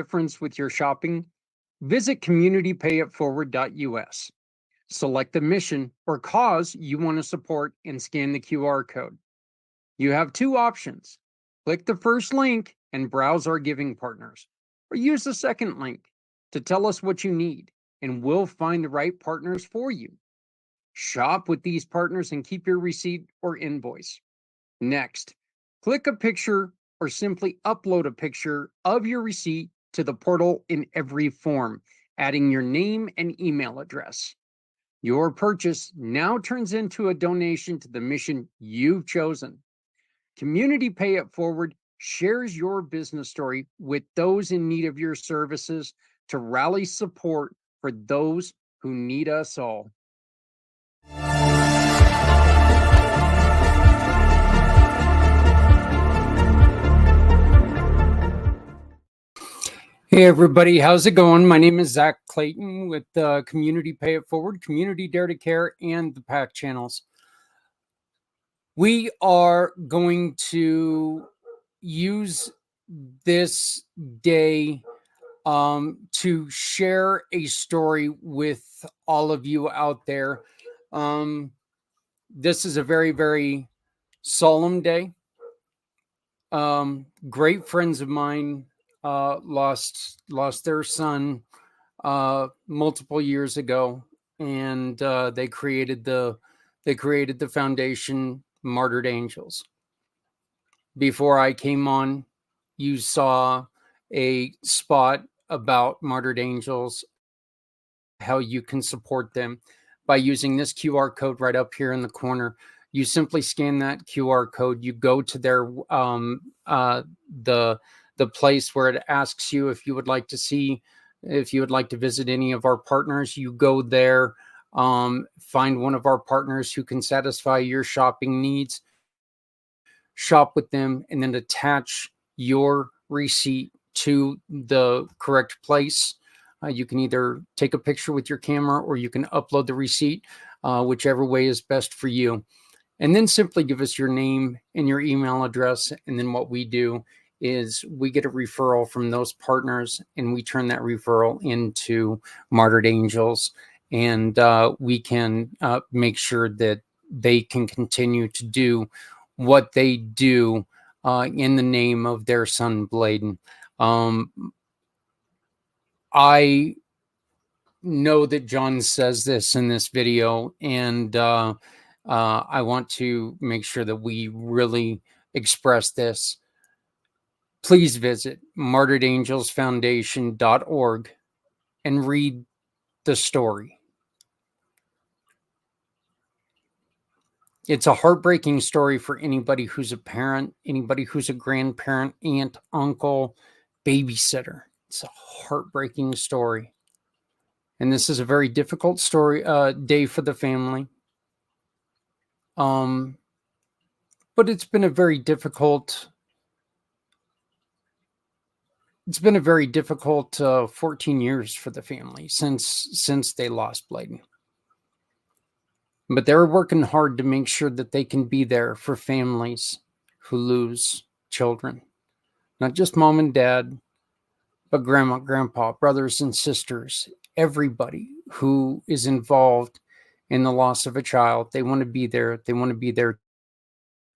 difference with your shopping? Visit communitypayitforward.us. Select the mission or cause you want to support and scan the QR code. You have two options. Click the first link and browse our giving partners, or use the second link to tell us what you need, and we'll find the right partners for you. Shop with these partners and keep your receipt or invoice. Next, click a picture or simply upload a picture of your receipt to the portal in every form, adding your name and email address. Your purchase now turns into a donation to the mission you've chosen. Community Pay It Forward shares your business story with those in need of your services to rally support for those who need us all. Hey everybody, how's it going? My name is Zach Clayton with Community Pay It Forward, Community Dare to Care, and the PAC channels. We are going to use this day to share a story with all of you out there. This is a very, very solemn day. Great friends of mine lost their son multiple years ago, and they created the foundation Martyred Angels. Before I came on, you saw a spot about Martyred Angels, how you can support them by using this QR code right up here in the corner. You simply scan that QR code. You go to their the place where it asks you if you would like to visit any of our partners. You go there, find one of our partners who can satisfy your shopping needs, shop with them, and then attach your receipt to the correct place. You can either take a picture with your camera or you can upload the receipt, whichever way is best for you. And then simply give us your name and your email address. And then what we do is we get a referral from those partners, and we turn that referral into Martyred Angels. And we can make sure that they can continue to do what they do in the name of their son, Bladen. I know that John says this in this video, and I want to make sure that we really express this. Please visit martyredangelsfoundation.org and read the story. It's a heartbreaking story for anybody who's a parent, anybody who's a grandparent, aunt, uncle, babysitter. It's a heartbreaking story. And this is a very difficult day for the family. But it's been a very difficult 14 years for the family since they lost Bladen. But they're working hard to make sure that they can be there for families who lose children. Not just mom and dad, but grandma, grandpa, brothers and sisters, everybody who is involved in the loss of a child. They want to be there. They want to be there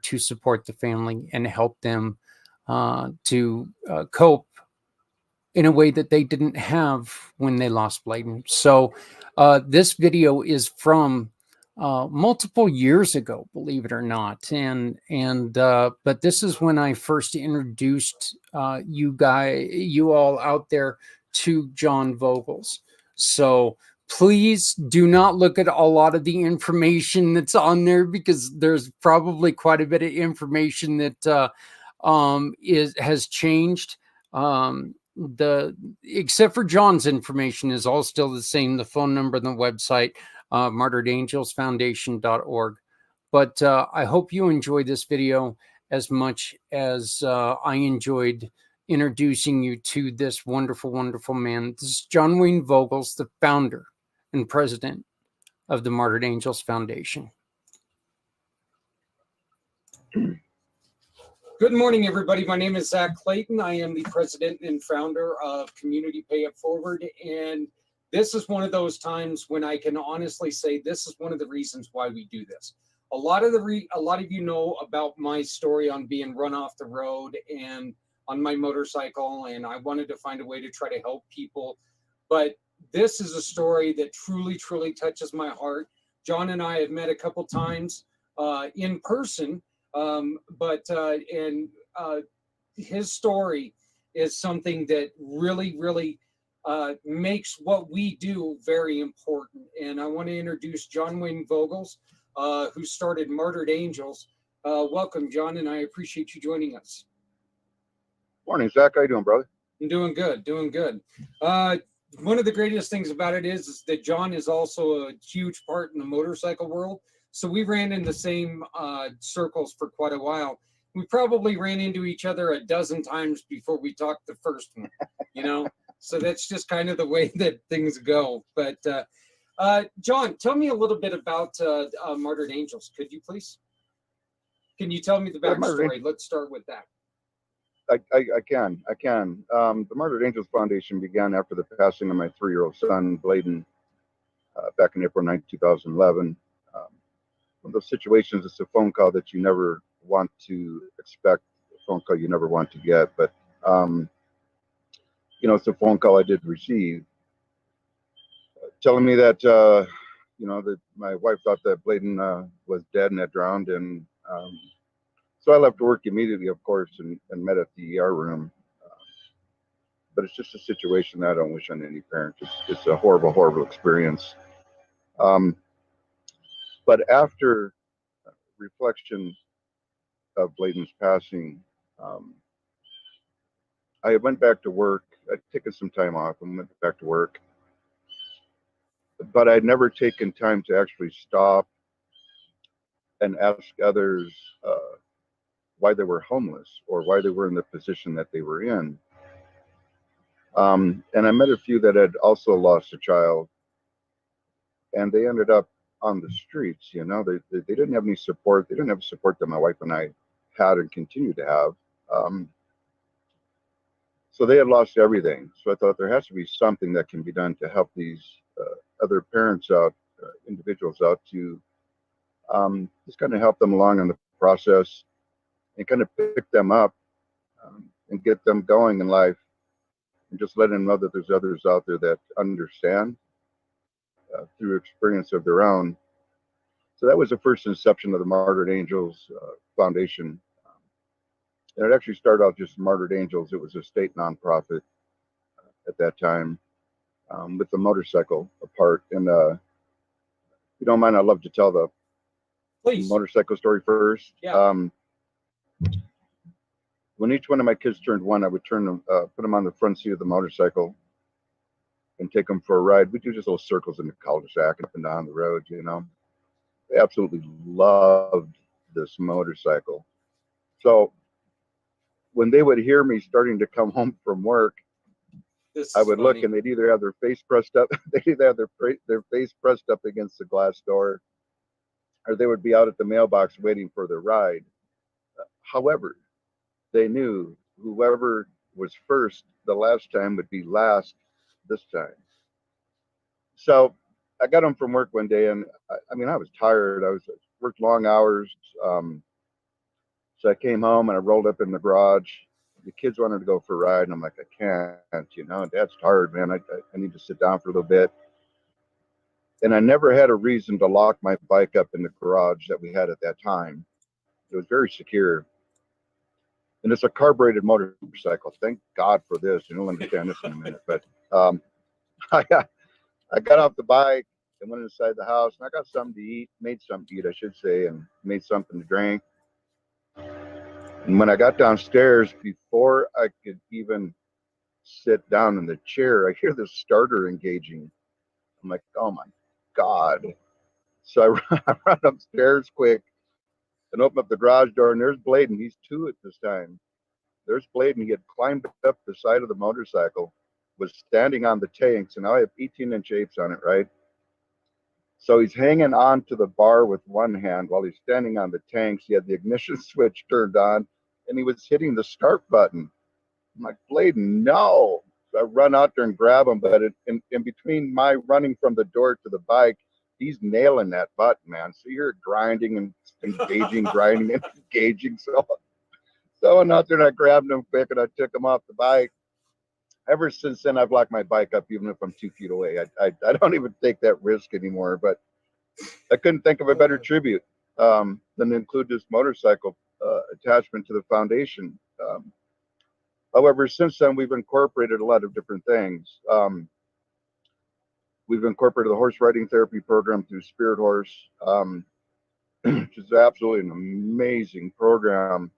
to support the family and help them to cope in a way that they didn't have when they lost Bladen. So this video is from multiple years ago, believe it or not. But this is when I first introduced you all out there to John Vogels. So please do not look at a lot of the information that's on there, because there's probably quite a bit of information that has changed. Except for John's information is all still the same. The phone number and the website, martyredangelsfoundation.org. But I hope you enjoy this video as much as I enjoyed introducing you to this wonderful, wonderful man. This is John Wayne Vogels, the founder and president of the Martyred Angels Foundation. Good morning, everybody. My name is Zach Clayton. I am the president and founder of Community Pay It Forward. And this is one of those times when I can honestly say this is one of the reasons why we do this. A lot of you know about my story on being run off the road and on my motorcycle, and I wanted to find a way to try to help people. But this is a story that truly, truly touches my heart. John and I have met a couple times in person. His story is something that really makes what we do very important. And I want to introduce John Wayne Vogels, who started Martyred Angels. Welcome, John, and I appreciate you joining us. Morning, Zach. How you doing, brother? I'm doing good, doing good. One of the greatest things about it is that John is also a huge part in the motorcycle world. So we ran in the same circles for quite a while. We probably ran into each other a dozen times before we talked the first one, you know? So that's just kind of the way that things go. But John, tell me a little bit about Martyred Angels, could you please? Can you tell me the backstory? Let's start with that. I can. The Martyred Angels Foundation began after the passing of my 3-year-old son, Bladen, back in April 9, 2011. One of those situations, it's a phone call that you never want to expect, a phone call you never want to get, but it's a phone call I did receive, telling me that that my wife thought that Bladen was dead and had drowned, and so I left work immediately, of course, and met at the ER room. But it's just a situation that I don't wish on any parent. It's a horrible experience. But after reflection of Bladen's passing, I went back to work. I'd taken some time off and went back to work. But I'd never taken time to actually stop and ask others why they were homeless or why they were in the position that they were in. And I met a few that had also lost a child, and they ended up on the streets. They didn't have any support. They didn't have support that my wife and I had and continue to have. So they had lost everything. So I thought there has to be something that can be done to help these other parents out, individuals out, to just kind of help them along in the process and kind of pick them up and get them going in life, and just let them know that there's others out there that understand through experience of their own. So that was the first inception of the Martyred Angels Foundation. And it actually started out just Martyred Angels. It was a state nonprofit at that time, with the motorcycle apart. And if you don't mind, I'd love to tell the motorcycle story first. Yeah. When each one of my kids turned 1, I would put them on the front seat of the motorcycle and take them for a ride. We do just little circles in the cul-de-sac up and down the road. They absolutely loved this motorcycle. So when they would hear me starting to come home from work, I would look, and they'd either have their face pressed up, they'd either have their face pressed up against the glass door, or they would be out at the mailbox waiting for their ride. However, they knew whoever was first the last time would be last this time. So I got home from work one day, and I was tired. I worked long hours. So I came home and I rolled up in the garage. The kids wanted to go for a ride, and I'm like, I can't, Dad's tired, man. I need to sit down for a little bit. And I never had a reason to lock my bike up in the garage that we had at that time. It was very secure. And it's a carbureted motorcycle. Thank God for this. You'll understand this in a minute. But I got off the bike and went inside the house, and I got something to eat, made something to eat, I should say, and made something to drink. And when I got downstairs, before I could even sit down in the chair, I hear the starter engaging. I'm like, oh my God. So I run upstairs quick and open up the garage door, and there's Bladen. He's 2 at this time. There's Bladen. He had climbed up the side of the motorcycle, was standing on the tanks, and now I have 18-inch apes on it, right? So he's hanging on to the bar with one hand while he's standing on the tanks. He had the ignition switch turned on, and he was hitting the start button. I'm like, Bladen, no. So I run out there and grab him, but in between my running from the door to the bike, he's nailing that button, man. So you're grinding and engaging, grinding and engaging. So I went out there and I grabbed him quick and I took him off the bike. Ever since then, I've locked my bike up, even if I'm 2 feet away. I don't even take that risk anymore. But I couldn't think of a better tribute than to include this motorcycle attachment to the foundation. However, since then, we've incorporated a lot of different things. We've incorporated the horse riding therapy program through Spirit Horse, which is absolutely an amazing program.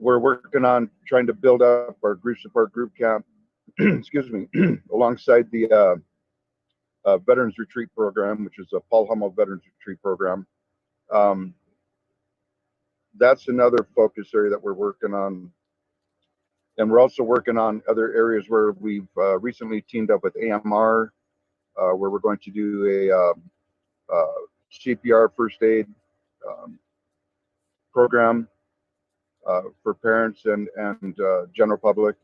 We're working on trying to build up our group support group camp, excuse me, alongside the Veterans Retreat program, which is a Paul Hummel Veterans Retreat program. That's another focus area that we're working on. And we're also working on other areas where we've recently teamed up with AMR, where we're going to do a CPR first aid program for parents and general public.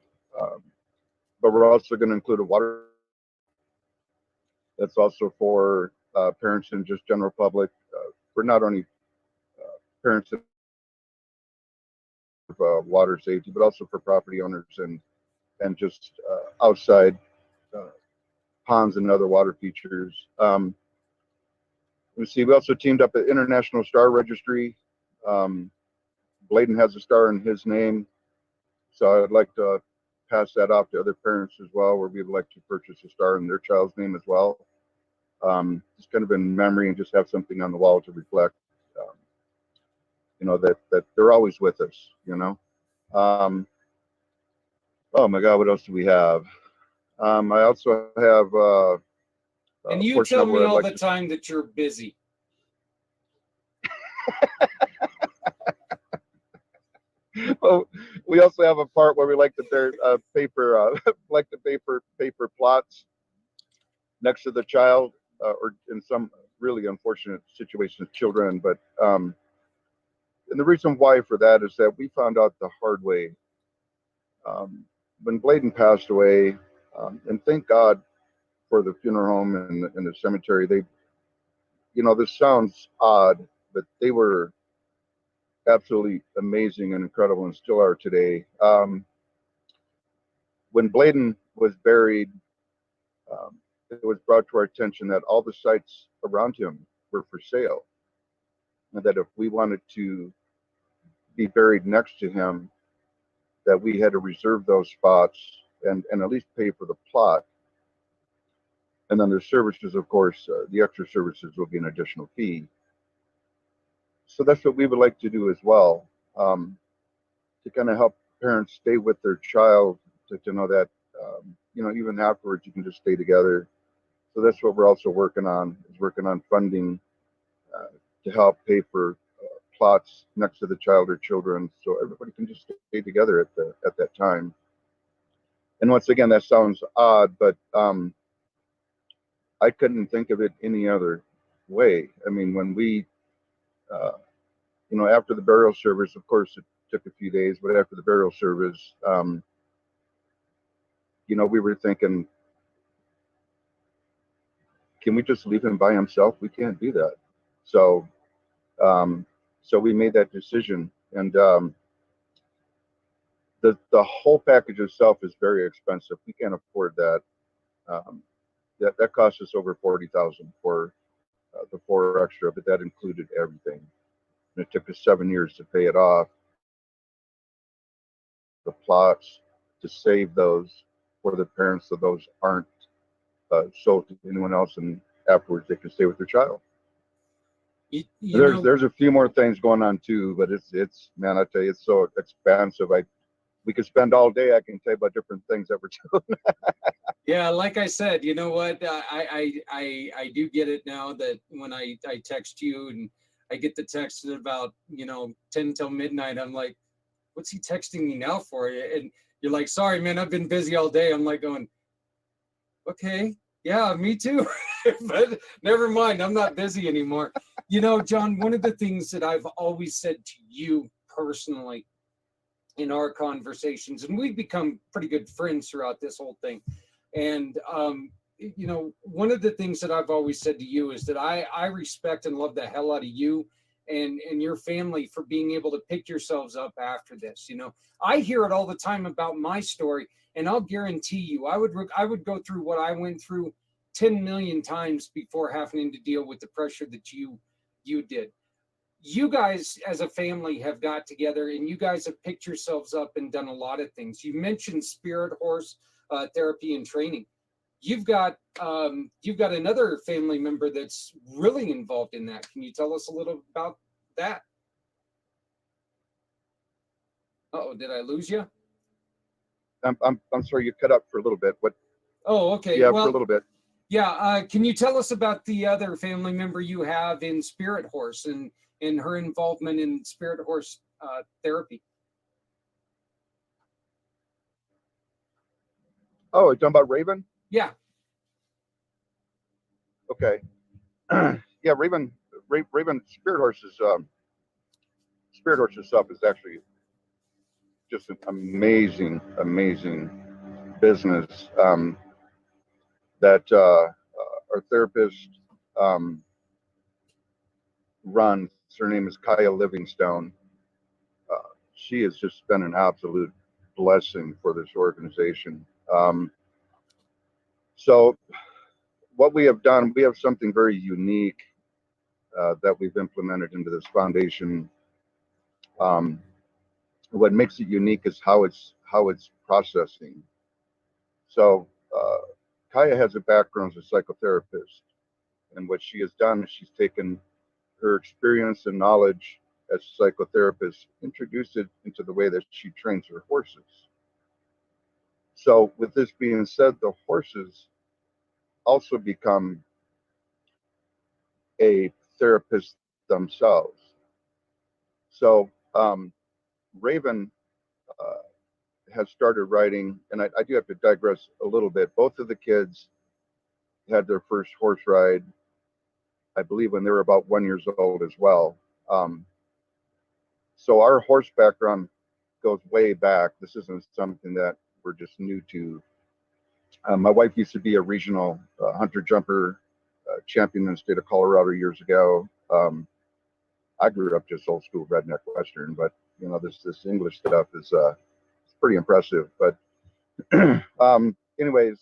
But we're also going to include a water that's also for parents and just general public, for not only parents of water safety, but also for property owners and just outside ponds and other water features. We also teamed up at International Star Registry. Bladen has a star in his name, so I'd like to pass that off to other parents as well, where we would like to purchase a star in their child's name as well. Just kind of in memory and just have something on the wall to reflect, that they're always with us, oh my God, what else do we have? I also have and you tell me all the time that you're busy. Well, we also have a part where we like to paper plots next to the child, or in some really unfortunate situations, children. But and the reason why for that is that we found out the hard way when Bladen passed away, and thank God for the funeral home and the cemetery. This sounds odd, but they were absolutely amazing and incredible, and still are today. When Bladen was buried, it was brought to our attention that all the sites around him were for sale, and that if we wanted to be buried next to him, that we had to reserve those spots and at least pay for the plot. And then the services, of course, the extra services will be an additional fee. So that's what we would like to do as well, to kind of help parents stay with their child, to know that, even afterwards you can just stay together. So that's what we're also working on funding to help pay for plots next to the child or children, so everybody can just stay together at that time. And once again, that sounds odd, but I couldn't think of it any other way. I mean, when we, after the burial service, of course, it took a few days, but after the burial service, we were thinking, can we just leave him by himself? We can't do that. So we made that decision, and the whole package itself is very expensive. We can't afford that. That cost us over $40,000 for the 4 extra, but that included everything. And it took us 7 years to pay it off. The plots to save those for the parents, so those aren't sold to anyone else, and afterwards they can stay with their child. There's a few more things going on too, but it's man, I tell you, it's so expansive. We could spend all day. I can tell you about different things that we're doing. Yeah, like I said, you know what? I do get it now that when I text you and I get the text at about 10 till midnight, I'm like, what's he texting me now for? And you're like, sorry, man, I've been busy all day. I'm like going, okay, yeah, me too. But never mind, I'm not busy anymore. John, one of the things that I've always said to you personally in our conversations, and we've become pretty good friends throughout this whole thing. And, one of the things that I've always said to you is that I respect and love the hell out of you and your family for being able to pick yourselves up after this. I hear it all the time about my story, and I'll guarantee you, I would go through what I went through 10 million times before having to deal with the pressure that you did. You guys as a family have got together and you guys have picked yourselves up and done a lot of things. You mentioned spirit horse therapy and training. You've got another family member that's really involved in that. Can you tell us a little about that? Oh, did I lose you? I'm sorry, you cut up for a little bit. What? Oh, okay. Yeah, Well, for a little bit. yeah. Can you tell us about the other family member you have in Spirit Horse and her involvement in Spirit Horse therapy? Oh, you're talking about Raven? Yeah. Okay. Yeah, Raven Spirit Horse itself is actually just an amazing business that our therapist um, runs. Her name is Kaya Livingstone. She has just been an absolute blessing for this organization. So what we have done, we have something very unique that we've implemented into this foundation. Um, what makes it unique is how it's processing. So Kaya has a background as a psychotherapist, and what she has done is she's taken her experience and knowledge as a psychotherapist, introduced it into the way that she trains her horses. So, with this being said, the horses also become a therapist themselves. So, Raven uh, has started writing, and I do have to digress a little bit. Both of the kids had their first horse ride, I believe, when they were about 1 year old as well. Um, so, our horse background goes way back. This isn't something that we're just new to. My wife used to be a regional hunter jumper champion in the state of Colorado years ago. I grew up just old school redneck Western, but this English stuff is it's pretty impressive. But anyways,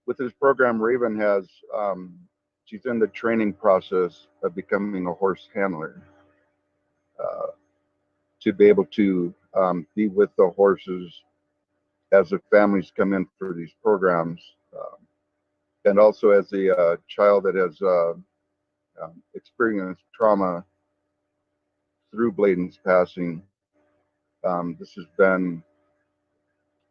with this program, Raven has she's in the training process of becoming a horse handler uh, to be able to be with the horses as the families come in for these programs, and also as a child that has experienced trauma through Bladen's passing. This has been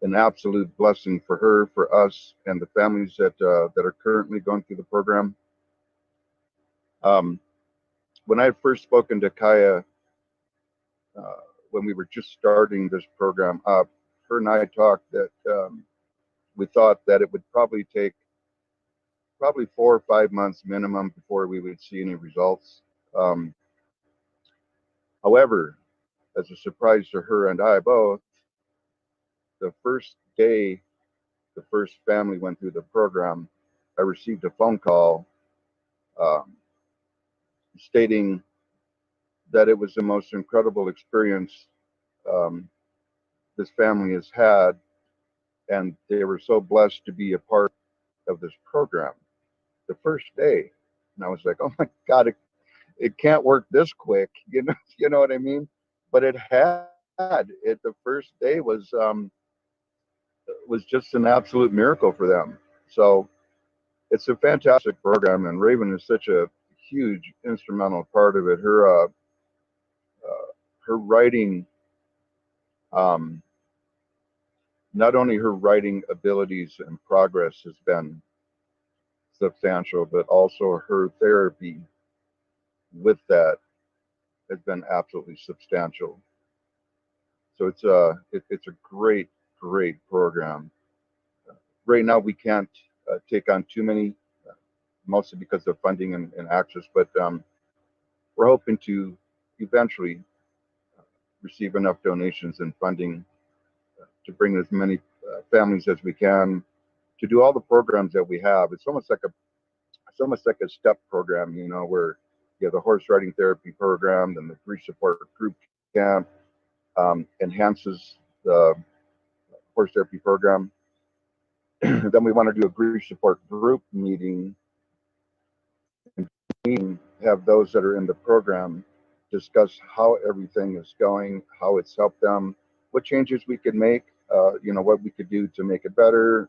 an absolute blessing for her, for us, and the families that are currently going through the program. Um, when I had first spoken to Kaya, uh, when we were just starting this program up, her and I talked that we thought that it would probably take probably 4 or 5 months minimum before we would see any results. Um, However, as a surprise to her and I both, the first day the first family went through the program, I received a phone call um, stating that it was the most incredible experience um, this family has had, and they were so blessed to be a part of this program the first day. And I was like, oh my God, it can't work this quick, you know what I mean? But it had it. The first day was just an absolute miracle for them. So it's a fantastic program, and Raven is such a huge instrumental part of it. Her writing, um, not only her writing abilities and progress has been substantial, but also her therapy with that has been absolutely substantial. So it's a great program. Right now we can't take on too many mostly because of funding and access. But we're hoping to eventually receive enough donations and funding to bring as many families as we can to do all the programs that we have. It's almost like a step program, where you have the horse riding therapy program, then the grief support group camp enhances the horse therapy program. Then we want to do a grief support group meeting and have those that are in the program discuss how everything is going, how it's helped them, what changes we could make, what we could do to make it better,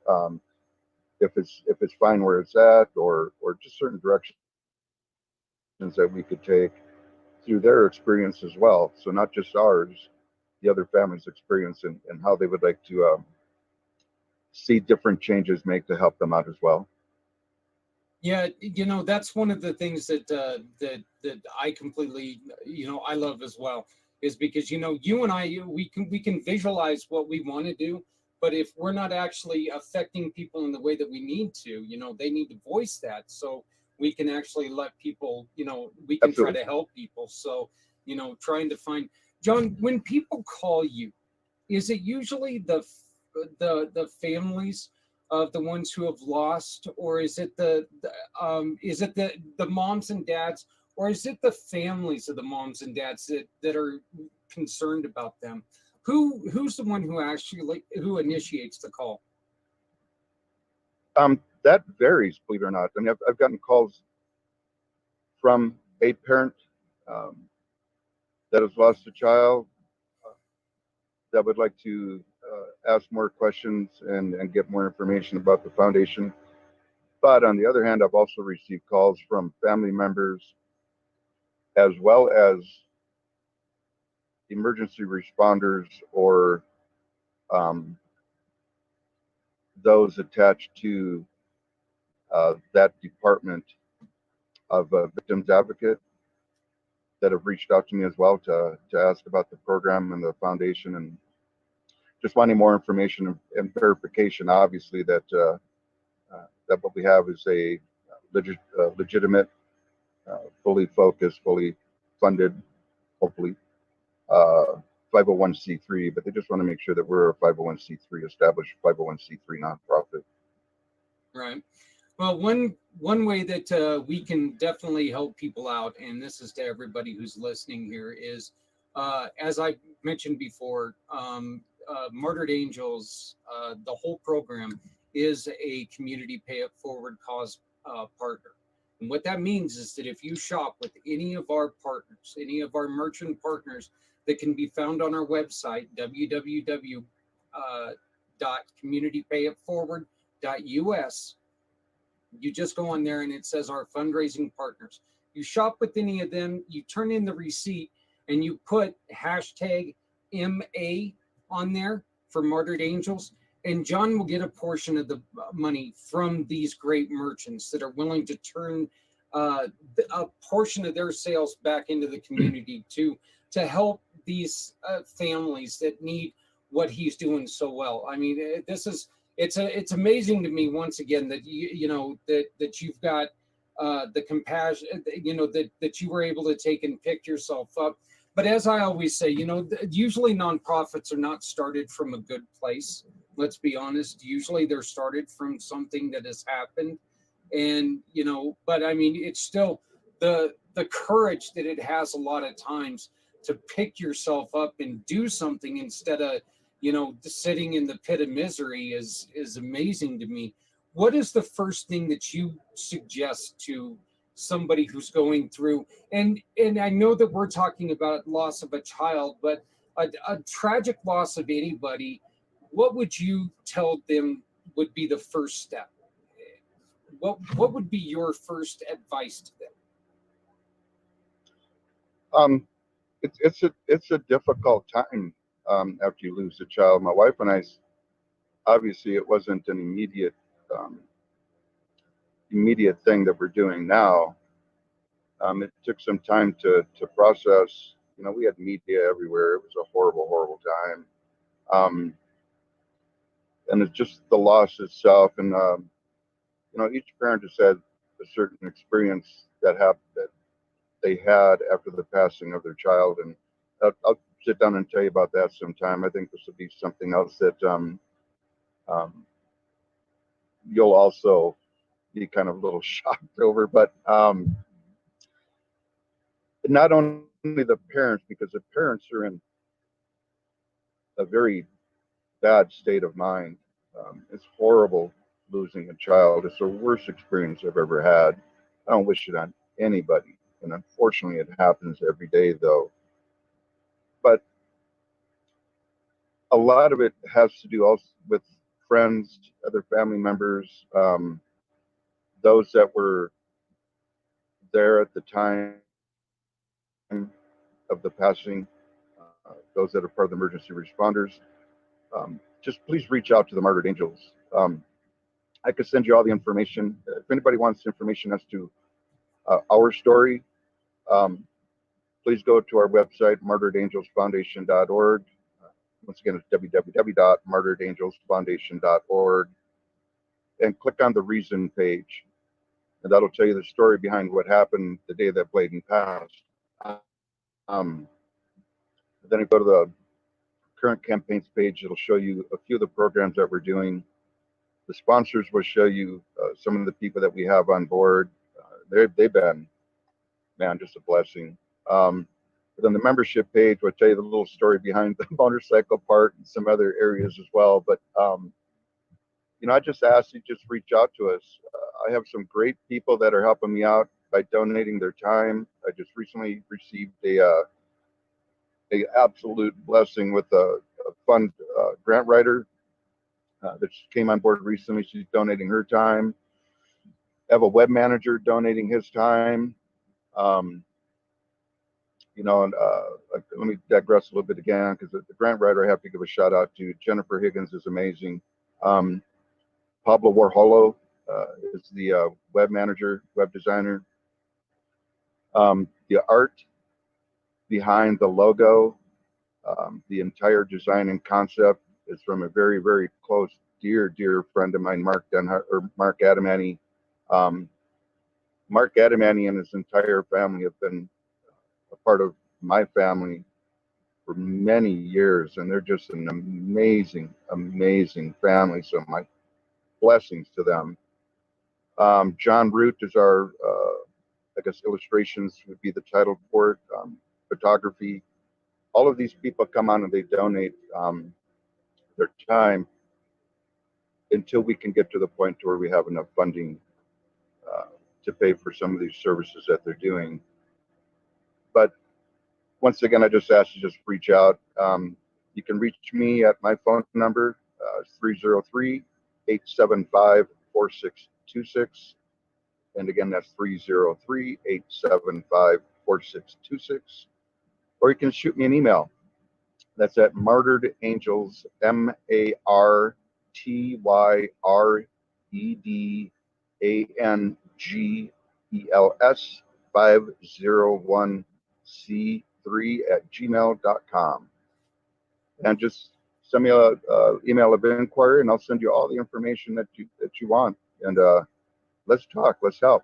if it's fine where it's at, or just certain directions that we could take through their experience as well. So not just ours, the other families' experience, and how they would like to see different changes make to help them out as well. Yeah, that's one of the things that I completely, I love as well, is because you and I, we can visualize what we want to do, but if we're not actually affecting people in the way that we need to, they need to voice that, so we can actually let people, we can try Absolutely. to help people. So, trying to find, John, when people call you, is it usually the families of the ones who have lost, or is it the moms and dads, or is it the families of the moms and dads that are concerned about them? Who's the one who actually who initiates the call? That varies, believe it or not. I mean, I've gotten calls from a parent um, that has lost a child that would like to ask more questions and get more information about the foundation. But on the other hand, I've also received calls from family members as well as emergency responders, or um, those attached to that department of victims advocate, that have reached out to me as well to ask about the program and the foundation, and just wanting more information and verification, obviously, that what we have is a legitimate, fully focused, fully funded, hopefully, uh, 501c3, but they just want to make sure that we're a 501c3 established 501c3 nonprofit. Right. Well, one way that we can definitely help people out, and this is to everybody who's listening here, is as I mentioned before, Martyred Angels, the whole program is a community pay it forward cause partner. And what that means is that if you shop with any of our partners, any of our merchant partners that can be found on our website, www.communitypayitforward.us, you just go on there and it says our fundraising partners. You shop with any of them, you turn in the receipt, and you put hashtag MA on there for Martyred Angels, and John will get a portion of the money from these great merchants that are willing to turn a portion of their sales back into the community to help these families that need what he's doing so well. I mean, it's amazing to me, once again, that that you've got the compassion, that you were able to take and pick yourself up. But as I always say, usually nonprofits are not started from a good place. Let's be honest. Usually they're started from something that has happened, and but I mean, it's still the courage that it has a lot of times to pick yourself up and do something instead of sitting in the pit of misery is amazing to me. What is the first thing that you suggest to somebody who's going through, and I know that we're talking about loss of a child, but a tragic loss of anybody, what would you tell them would be the first step? What would be your first advice to them? Um, it's a difficult time after you lose a child. My wife and I, obviously, it wasn't an um, immediate thing that we're doing now. It took some time to process. We had media everywhere. It was a horrible, horrible time. And it's just the loss itself. And each parent has said a certain experience that they had after the passing of their child, and I'll sit down and tell you about that sometime. I think this will be something else that um, you'll also be kind of a little shocked over, but not only the parents, because the parents are in a very bad state of mind. It's horrible losing a child. It's the worst experience I've ever had. I don't wish it on anybody, and unfortunately, it happens every day, though. But a lot of it has to do also with friends, other family members, those that were there at the time of the passing, those that are part of the emergency responders. Just please reach out to the Martyred Angels. I could send you all the information. If anybody wants information as to our story, please go to our website, martyredangelsfoundation.org. Once again, it's www.martyredangelsfoundation.org, and click on the reason page. And that'll tell you the story behind what happened the day that Bladen passed. Then you go to the current campaigns page. It'll show you a few of the programs that we're doing. The sponsors will show you some of the people that we have on board. They've been, man, just a blessing. But on the membership page, will tell you the little story behind the motorcycle part and some other areas as well. But I just ask you just reach out to us. I have some great people that are helping me out by donating their time. I just recently received a absolute blessing with a fund grant writer that came on board recently. She's donating her time. I have a web manager donating his time. And let me digress a little bit again, because the grant writer I have to give a shout out to. Jennifer Higgins is amazing. Pablo Warholo is the web manager, web designer. The art behind the logo, the entire design and concept is from a very, very close, dear friend of mine, Mark Adamani. Mark Adamani and his entire family have been a part of my family for many years, and they're just an amazing, amazing family. So my blessings to them. John Root is our, I guess, illustrations would be the title for it, photography. All of these people come on and they donate their time until we can get to the point where we have enough funding to pay for some of these services that they're doing. But once again, I just ask you just reach out. You can reach me at my phone number, 303-875-4626. And again, that's 303-875-4626. Or you can shoot me an email. That's at Martyred Angels, MartyredAngels 501c3@gmail.com. And just send me a email of inquiry, and I'll send you all the information that you want. And let's talk. Let's help.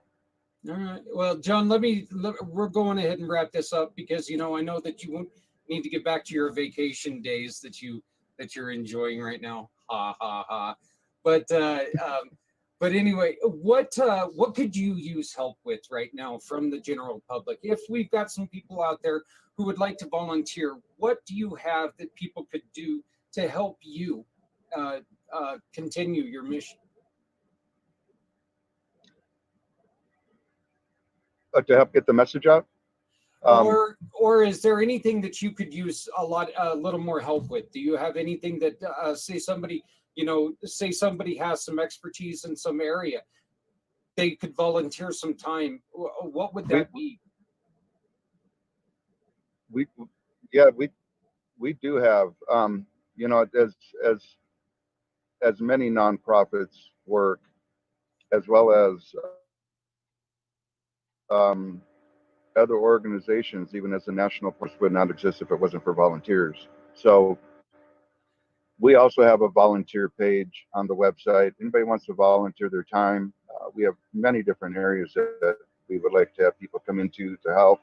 All right. Well, John, we're going ahead and wrap this up, because I know that you won't need to get back to your vacation days that you're enjoying right now. Ha ha ha. But anyway, what could you use help with right now from the general public? If we've got some people out there who would like to volunteer, what do you have that people could do to help you continue your mission? To help get the message out. Or is there anything that you could use a little more help with? Do you have anything that say somebody has some expertise in some area, they could volunteer some time? What would that be? We do have as many nonprofits work, as well as other organizations, even as the National Force would not exist if it wasn't for volunteers. So we also have a volunteer page on the website. Anybody wants to volunteer their time, we have many different areas that we would like to have people come into to help.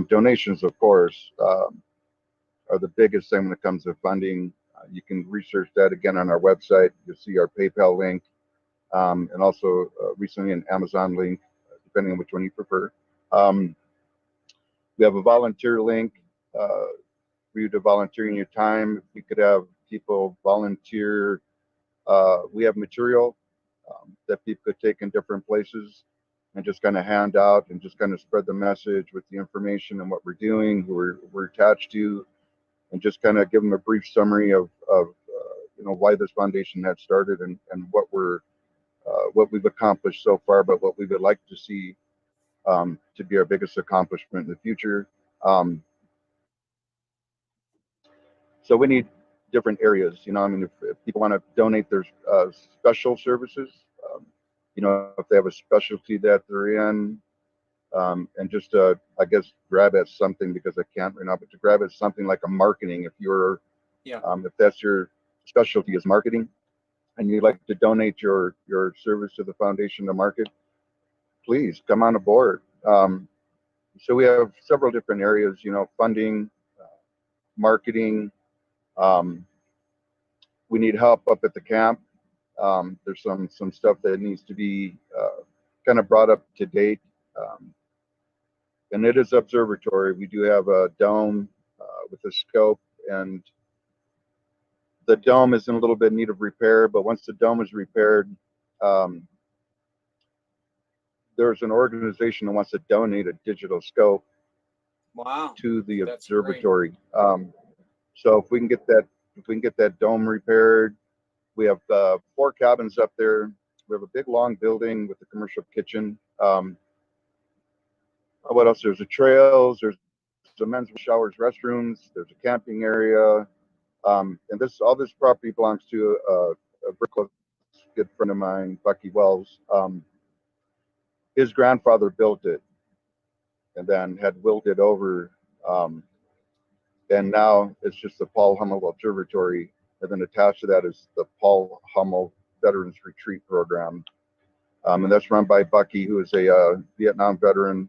Donations, of course, are the biggest thing when it comes to funding. You can research that again on our website. You'll see our PayPal link, and also recently an Amazon link, depending on which one you prefer. We have a volunteer link for you to volunteer in your time. If you could have people volunteer, we have material that people could take in different places and just kind of hand out and just kind of spread the message with the information and what we're doing, who we're attached to, and just kind of give them a brief summary of why this foundation had started and what we've accomplished so far, but what we would like to see to be our biggest accomplishment in the future. So we need different areas. I mean, if people want to donate their special services, if they have a specialty that they're in, and just I guess grab at something, because I can't right now, but to grab at something like a marketing, if that's your specialty is marketing, and you'd like to donate your service to the foundation to market, please come on aboard. So we have several different areas, funding, marketing. We need help up at the camp. There's some stuff that needs to be kind of brought up to date. And it is observatory. We do have a dome with a scope, and the dome is in a little bit in need of repair. But once the dome is repaired, there's an organization that wants to donate a digital scope to the observatory. So if we can get that dome repaired, we have 4 cabins up there. We have a big long building with a commercial kitchen. What else? There's a trails. There's a men's showers, restrooms. There's a camping area. And all this property belongs to a good friend of mine, Bucky Wells. His grandfather built it, and then had willed it over. And now it's just the Paul Hummel Observatory, and then attached to that is the Paul Hummel Veterans Retreat Program, and that's run by Bucky, who is a Vietnam veteran,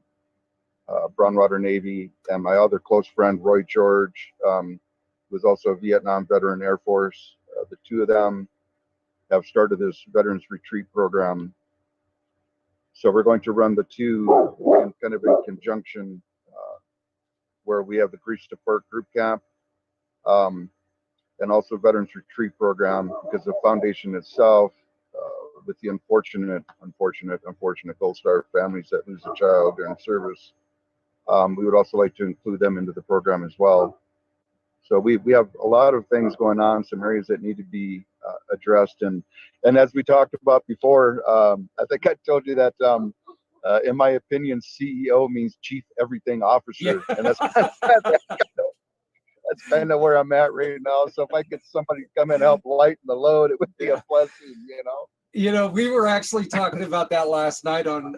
Brownwater Navy, and my other close friend Roy George, who is also a Vietnam veteran Air Force. The two of them have started this Veterans Retreat Program. So we're going to run the two kind of in conjunction, where we have the Grief Support Group Camp, and also Veterans Retreat Program, because the foundation itself, with the unfortunate Gold Star families that lose a child during service, we would also like to include them into the program as well. So we have a lot of things going on, some areas that need to be addressed, and as we talked about before, I think I told you that in my opinion, CEO means Chief Everything Officer, and that's kind of where I'm at right now. So if I get somebody to come and help lighten the load, it would be a blessing, We were actually talking about that last night on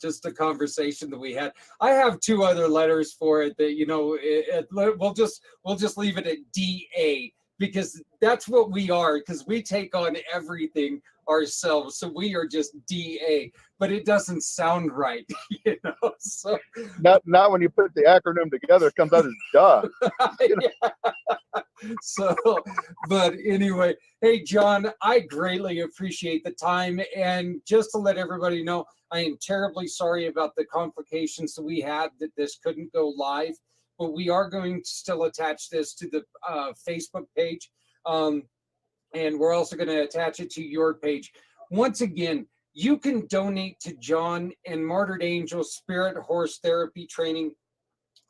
just a conversation that we had. I have 2 other letters for it that we'll just leave it at DA, because that's what we are, because we take on everything ourselves. So we are just DA, but it doesn't sound right, So not when you put the acronym together, it comes out as duh. So, but anyway, hey John, I greatly appreciate the time, and just to let everybody know, I am terribly sorry about the complications that we had, that this couldn't go live, but we are going to still attach this to the Facebook page, and we're also going to attach it to your page. Once again, you can donate to John and Martyred Angels Spirit Horse Therapy Training,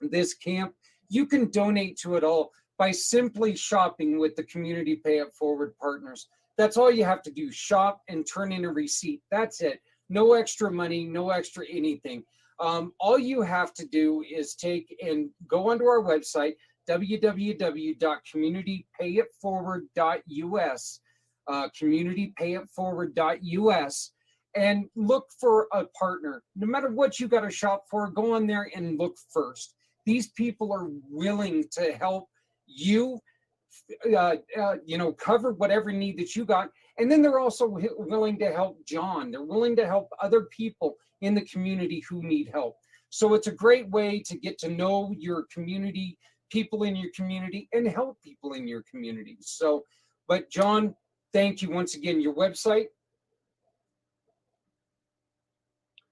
this camp. You can donate to it all by simply shopping with the Community Pay It Forward partners. That's all you have to do. Shop and turn in a receipt. That's it. No extra money, no extra anything. All you have to do is take and go onto our website, www.communitypayitforward.us, communitypayitforward.us, and look for a partner. No matter what you got to shop for, go on there and look first. These people are willing to help you, cover whatever need that you got. And then they're also willing to help John. They're willing to help other people in the community who need help. So it's a great way to get to know your community, people in your community, and help people in your community. So, but John, thank you once again. Your website?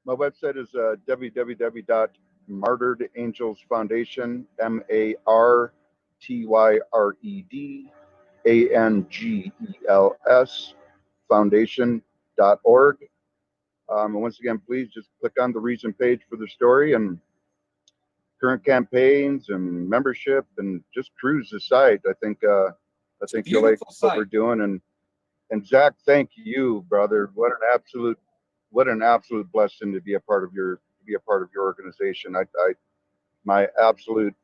My website is www.Martyred Angels Foundation, MartyredAngels Foundation.org. And once again, please just click on the reason page for the story, and current campaigns and membership, and just cruise the site. I think you'll like what we're doing. And Zach, thank you, brother. What an absolute blessing to be a part of your organization. My absolute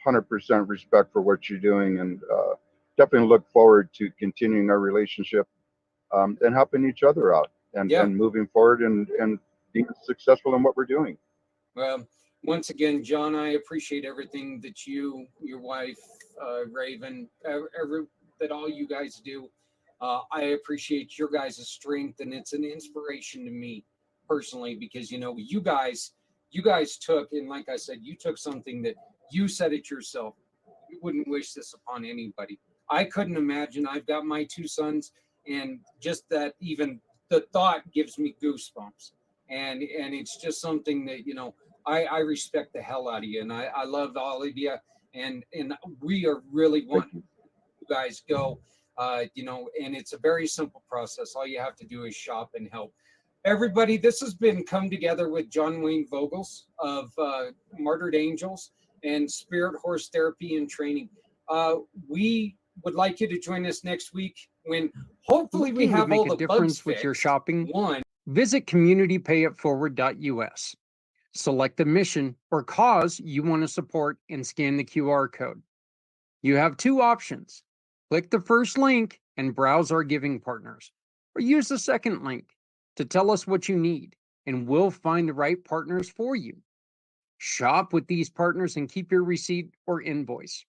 100% respect for what you're doing, and definitely look forward to continuing our relationship, and helping each other out, and moving forward, and being successful in what we're doing. Well, once again, John, I appreciate everything that you, your wife, Raven, that all you guys do. I appreciate your guys' strength, and it's an inspiration to me personally, because you guys took, and like I said, you took something that you said it yourself. You wouldn't wish this upon anybody. I couldn't imagine. I've got my 2 sons, and just that, even the thought gives me goosebumps. And it's just something that I respect the hell out of you, and I love all of you, and we are really wanting you guys go. And it's a very simple process. All you have to do is shop and help. Everybody, this has been Come Together with John Wayne Vogels of Martyred Angels and Spirit Horse Therapy and Training. We would like you to join us next week, when hopefully we have all the bugs fixed. With your shopping. Visit communitypayitforward.us. Select the mission or cause you want to support and scan the QR code. You have 2 options. Click the first link and browse our giving partners, or use the second link to tell us what you need, and we'll find the right partners for you. Shop with these partners and keep your receipt or invoice.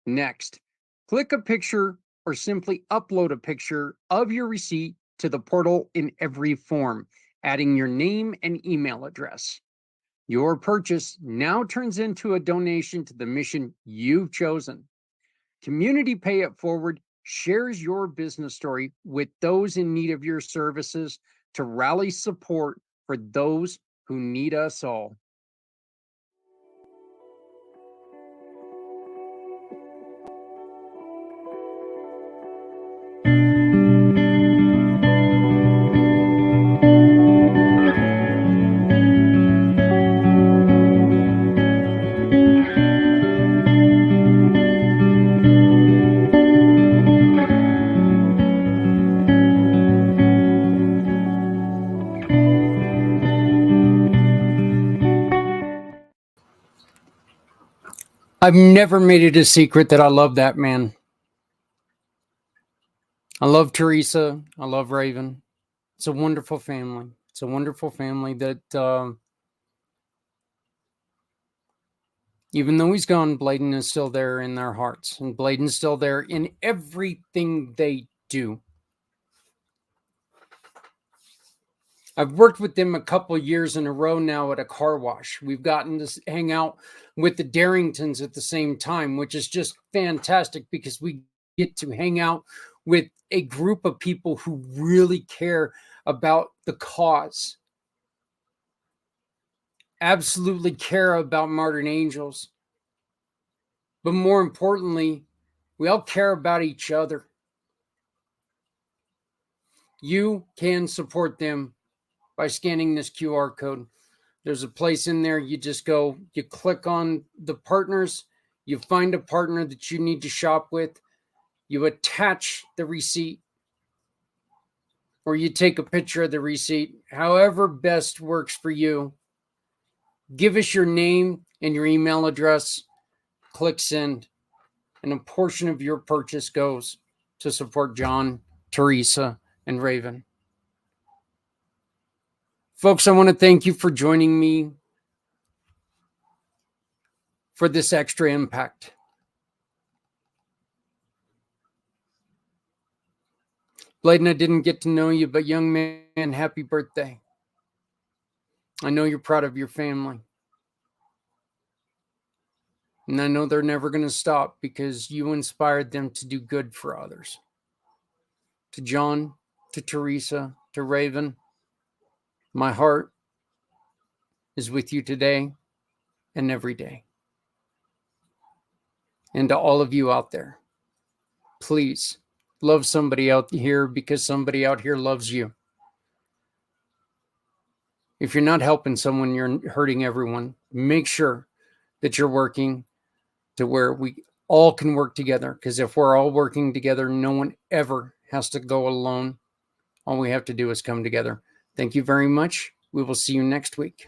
Next, click a picture or simply upload a picture of your receipt to the portal in every form, adding your name and email address. Your purchase now turns into a donation to the mission you've chosen. Community Pay It Forward shares your business story with those in need of your services to rally support for those who need us all. I've never made it a secret that I love that man. I love Teresa. I love Raven. It's a wonderful family. It's a wonderful family that, even though he's gone, Bladen is still there in their hearts, and Bladen's still there in everything they do. I've worked with them a couple of years in a row now at a car wash. We've gotten to hang out with the Darringtons at the same time, which is just fantastic, because we get to hang out with a group of people who really care about the cause, absolutely care about Martyred Angels. But more importantly, we all care about each other. You can support them by scanning this QR code. There's a place in there. You just go, you click on the partners, you find a partner that you need to shop with, you attach the receipt, or you take a picture of the receipt, however best works for you. Give us your name and your email address, click send, and a portion of your purchase goes to support John, Teresa, and Raven. Folks, I want to thank you for joining me for this extra impact. Bladen, I didn't get to know you, but young man, happy birthday. I know you're proud of your family. And I know they're never going to stop because you inspired them to do good for others. To John, to Teresa, to Raven, my heart is with you today and every day. And to all of you out there, please love somebody out here because somebody out here loves you. If you're not helping someone, you're hurting everyone. Make sure that you're working to where we all can work together, because if we're all working together, no one ever has to go alone. All we have to do is come together. Thank you very much. We will see you next week.